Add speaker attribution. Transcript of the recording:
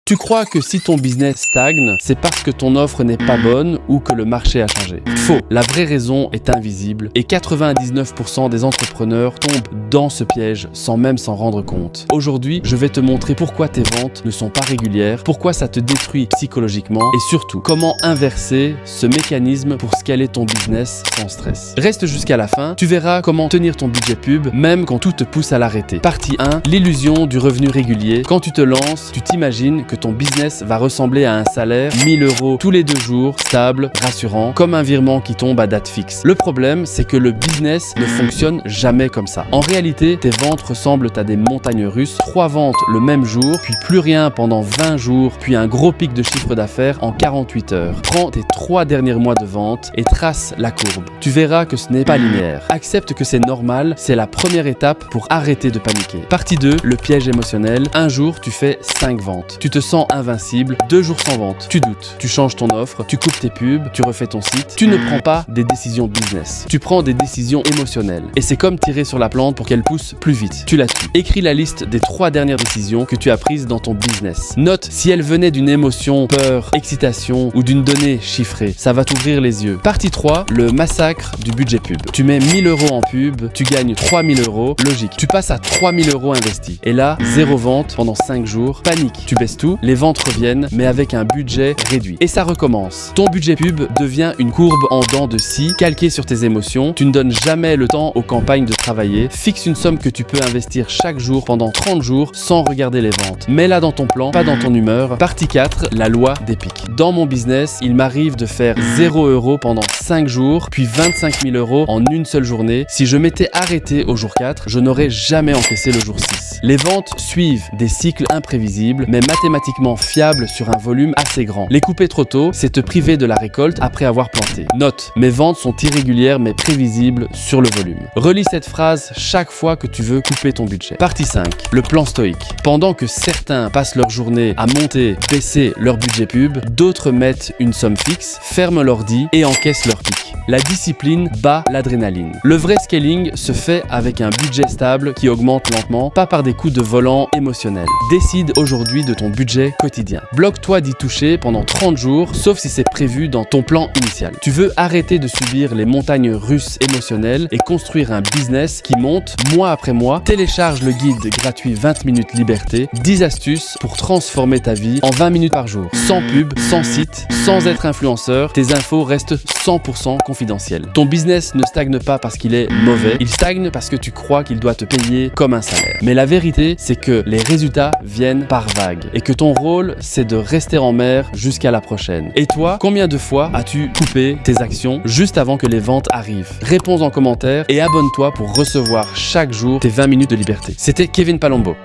Speaker 1: Tu crois que si ton business stagne, c'est parce que ton offre n'est pas bonne ou que le marché a changé. Faux, la vraie raison est invisible et 99% des entrepreneurs tombent dans ce piège sans même s'en rendre compte. Aujourd'hui, je vais te montrer pourquoi tes ventes ne sont pas régulières, pourquoi ça te détruit psychologiquement et surtout comment inverser ce mécanisme pour scaler ton business sans stress. Reste jusqu'à la fin, tu verras comment tenir ton budget pub même quand tout te pousse à l'arrêter. Partie 1, l'illusion du revenu régulier. Quand tu te lances, tu t'imagines que ton business va ressembler à un salaire 1000 € tous les 2 jours, stable, rassurant, comme un virement qui tombe à date fixe. Le problème, c'est que le business ne fonctionne jamais comme ça. En réalité, tes ventes ressemblent à des montagnes russes, 3 ventes le même jour, puis plus rien pendant 20 jours, puis un gros pic de chiffre d'affaires en 48 heures. Prends tes 3 derniers mois de vente et trace la courbe. Tu verras que ce n'est pas linéaire. Accepte que c'est normal, c'est la première étape pour arrêter de paniquer. Partie 2, le piège émotionnel. Un jour, tu fais 5 ventes. Tu te sens invincible, 2 jours sans vente. Tu doutes, tu changes ton offre, tu coupes tes pubs, tu refais ton site. Tu ne prends pas des décisions business. Tu prends des décisions émotionnelles. Et c'est comme tirer sur la plante pour qu'elle pousse plus vite. Tu la tues. Écris la liste des 3 dernières décisions que tu as prises dans ton business. Note si elles venaient d'une émotion, peur, excitation ou d'une donnée chiffrée. Ça va t'ouvrir les yeux. Partie 3, le massacre du budget pub. Tu mets 1000 € en pub, tu gagnes 3000 €. Logique. Tu passes à 3000 € investis. Et là, 0 vente pendant 5 jours. Panique. Tu baisses tout, les ventes reviennent, mais avec un budget réduit. Et ça recommence. Ton budget pub devient une courbe en dents de scie, calquée sur tes émotions. Tu ne donnes jamais le temps aux campagnes de travailler. Fixe une somme que tu peux investir chaque jour pendant 30 jours sans regarder les ventes. Mets-la dans ton plan, pas dans ton humeur. Partie 4, la loi des pics. Dans mon business, il m'arrive de faire 0 € pendant 5 jours, puis 25 000 € en une seule journée. Si je m'étais arrêté au jour 4, je n'aurais jamais encaissé le jour 6. Les ventes suivent des cycles imprévisibles, mais mathématiquement fiables sur un volume assez grand. Les couper trop tôt, c'est te priver de la récolte après avoir planté. Note, mes ventes sont irrégulières mais prévisibles sur le volume. Relis cette phrase chaque fois que tu veux couper ton budget. Partie 5, le plan stoïque. Pendant que certains passent leur journée à monter, baisser leur budget pub, d'autres mettent une somme fixe, ferment l'ordi et encaissent leur pic. La discipline bat l'adrénaline. Le vrai scaling se fait avec un budget stable qui augmente lentement, pas par des coups de volant émotionnels. Décide aujourd'hui de ton budget quotidien. Bloque-toi d'y toucher pendant 30 jours, sauf si c'est prévu dans ton plan initial. Tu veux arrêter de subir les montagnes russes émotionnelles et construire un business qui monte mois après mois. Télécharge le guide gratuit 20 minutes liberté, 10 astuces pour transformer ta vie en 20 minutes par jour. Sans pub, sans site, sans être influenceur, tes infos restent 100% confidentielles. Ton business ne stagne pas parce qu'il est mauvais, il stagne parce que tu crois qu'il doit te payer comme un salaire. Mais la vérité, c'est que les résultats viennent par vagues et que ton rôle, c'est de rester en mer jusqu'à la prochaine. Et toi, combien de fois as-tu coupé tes actions juste avant que les ventes arrivent? Réponds en commentaire et abonne-toi pour recevoir chaque jour tes 20 minutes de liberté. C'était Kevin Palombo.